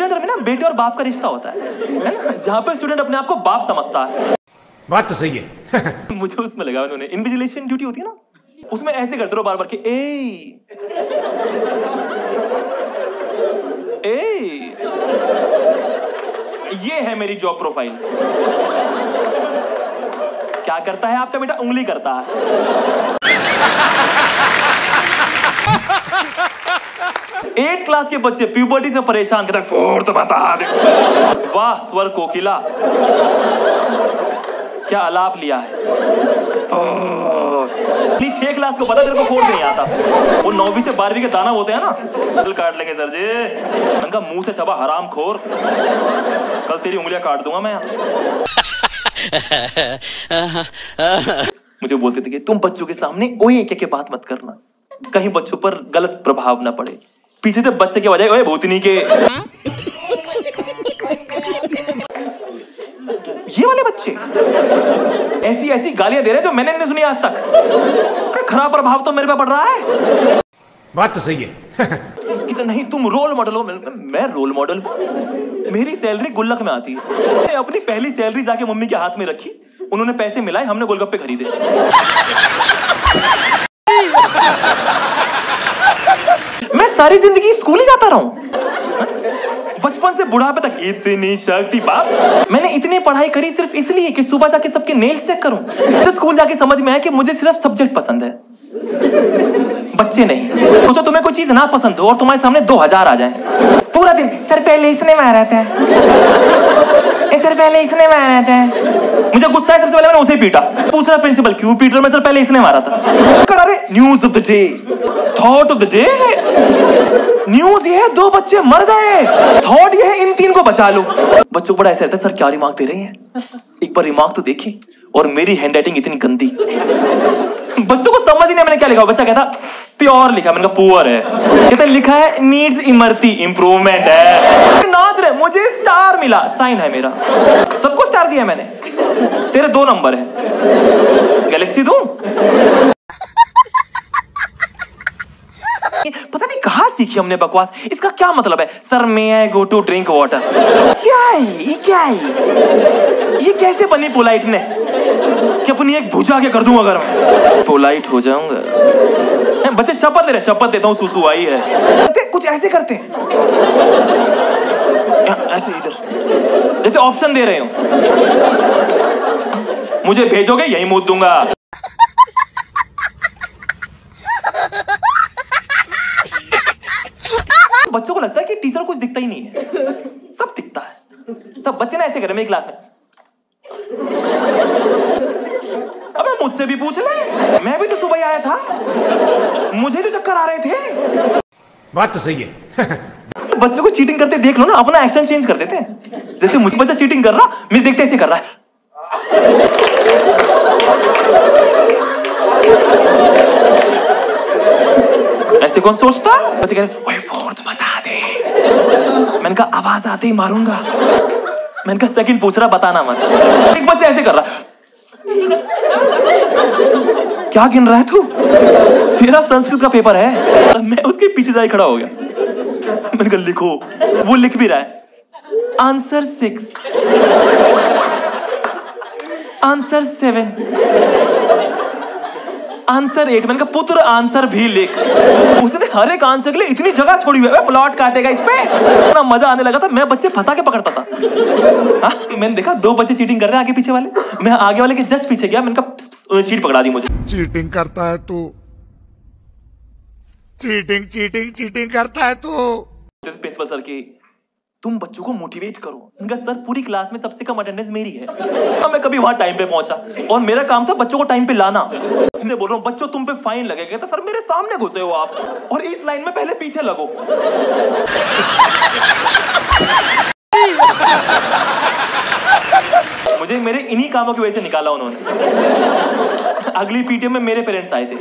Student में ना बेटे और बाप का रिश्ता होता है ना, जहाँ पे स्टूडेंट अपने आप को बाप समझता है। बात तो सही है। मुझे उसमें लगा, उन्होंने इन्विजिलेशन ड्यूटी होती है ना, उसमें ऐसे करते रहो बार बार के ये है मेरी जॉब प्रोफाइल। क्या करता है आपका बेटा? उंगली करता है। 8th क्लास के बच्चे प्यूबर्टी से परेशान करते हैं, फोर्थ बता दे। वाह स्वर कोकिला, क्या आलाप लिया है। 6 क्लास को पता तेरे को फोर्थ नहीं आता। वो 9वीं से 12वीं के दाना होते हैं ना, कल काट लेंगे सर जी। उनका मुंह से चबा हराम खोर, कल तेरी उंगलियां काट दूंगा मैं। मुझे बोलते थे कि तुम बच्चों के सामने ओए क्या बात मत करना, कहीं बच्चों पर गलत प्रभाव ना पड़े। पीछे से बच्चे के बजाय ओए भूतनी के। ये वाले बच्चे ऐसी ऐसी गालियां दे रहे हैं जो मैंने नहीं सुनी आज तक। अरे खराब प्रभाव तो मेरे पे पड़ रहा है। बात तो सही है। कि नहीं तुम रोल मॉडल हो। मैं रोल मॉडल? मेरी सैलरी गुल्लक में आती है। मैं अपनी पहली सैलरी जाके मम्मी के हाथ में रखी, उन्होंने पैसे मिलाए, हमने गोलगप्पे खरीदे। मैं सारी जिंदगी स्कूल ही जाता रहा हूं, बचपन से बुढ़ापे तक। इतनी शक्ति बाप। मैंने इतनी पढ़ाई करी सिर्फ इसलिए कि सुबह जाके सबके नेल्स चेक करूं। तो स्कूल जाके समझ में आया कि मुझे सिर्फ सब्जेक्ट पसंद है, बच्चे नहीं। सोचो तुम्हें कोई चीज ना पसंद हो और तुम्हारे सामने 2000 आ जाए, पूरा दिन सर पहले इसने मारा था, सर पहले इसने मारा था। मुझे गुस्सा है, सबसे पहले मैंने उसे पीटा। पूछ रहा प्रिंसिपल क्यों पीट रहा? मैं सर पहले इसने मारा था। अरे news of the day, thought of the day. News ये है 2 बच्चे मर गए, थॉट ये है इन 3 को बचा लो। बच्चों को बड़ा ऐसा रहता है, सर क्या रिमार्क दे रहे हैं, एक बार रिमार्क तो देखिए। और मेरी हैंडराइटिंग इतनी गंदी, बच्चों को समझ ही नहीं मैंने क्या लिखा। बच्चा कहता प्योर लिखा, मैंने कहा पुअर है। कहता लिखा है नीड्स इमरती, इंप्रूवमेंट है। नाच रहे, मुझे स्टार मिला, साइन है मेरा, सबको स्टार दिया मैंने। तेरे 2 नंबर है, गैलेक्सी दूं? पता नहीं कहाँ सीखी हमने बकवास। इसका क्या मतलब है? Sir may I go to drink water. क्या है ये? क्या है ये? कैसे बनी पोलाइटनेस कि अपनी एक भुजा के कर दूं अगर मैं पोलाइट हो जाऊंगा। बच्चे शपथ ले रहे, शपथ देता हूँ सुसु आई है। कुछ ऐसे करते हैं, ऐसे इधर जैसे ऑप्शन दे रहे हो, मुझे भेजोगे यही मूत दूंगा। बच्चों को लगता है कि टीचर कुछ दिखता ही नहीं है, सब दिखता है। सब बच्चे ना ऐसे कर रहे मेरी क्लास में। अबे मुझसे भी पूछ ले, मैं भी तो सुबह आया था, मुझे तो चक्कर आ रहे थे। बात तो सही है। बच्चों को चीटिंग करते देख लो ना, अपना एक्शन चेंज कर देते हैं। जैसे मुझे बच्चा चीटिंग कर रहा, मुझे देखते ऐसे कर रहा है। ऐसे कौन सोचता? बच्चे कह रहे ओए फोर्थ बता दे। मैंने कहा आवाज आते ही मारूंगा। मैंने कहा सेकंड पूछ रहा, बताना मत। एक बच्चा ऐसे कर रहा, क्या गिन रहा है तू? तेरा संस्कृत का पेपर है। मैं उसके पीछे जाके खड़ा हो गया। मैंने कहा लिखो। वो लिख भी रहा है, आंसर 6, आंसर 7, आंसर 8। मैंने कहा पुत्र आंसर भी लिख। उसने हर एक आंसर के लिए इतनी जगह छोड़ी हुई है, प्लॉट काटेगा इस पे। इतना मजा आने लगा था, मैं बच्चे फंसा के पकड़ता था। मैंने देखा 2 बच्चे चीटिंग कर रहे हैं आगे पीछे वाले, मैं आगे वाले के जस्ट पीछे गया। मैंने कहा चीट पकड़ा दी मुझे। चीटिंग करता है तू, चीटिंग चीटिंग चीटिंग करता है तू। प्रिंसिपल सर की तुम बच्चों को मोटिवेट करो। उनका सर पूरी क्लास में सबसे कम अटेंडेंस मेरी है। मैं कभी वहां टाइम पे पहुंचा और मेरा काम था बच्चों को टाइम पे लाना। मैं बोल रहा हूँ बच्चों तुम पे फाइन लगेगा। तो सर मेरे सामने घुसे हो आप और इस लाइन में पहले पीछे लगो। मुझे मेरे इन्हीं कामों की वजह से निकाला उन्होंने। अगली पीटीएम में मेरे पेरेंट्स आए थे।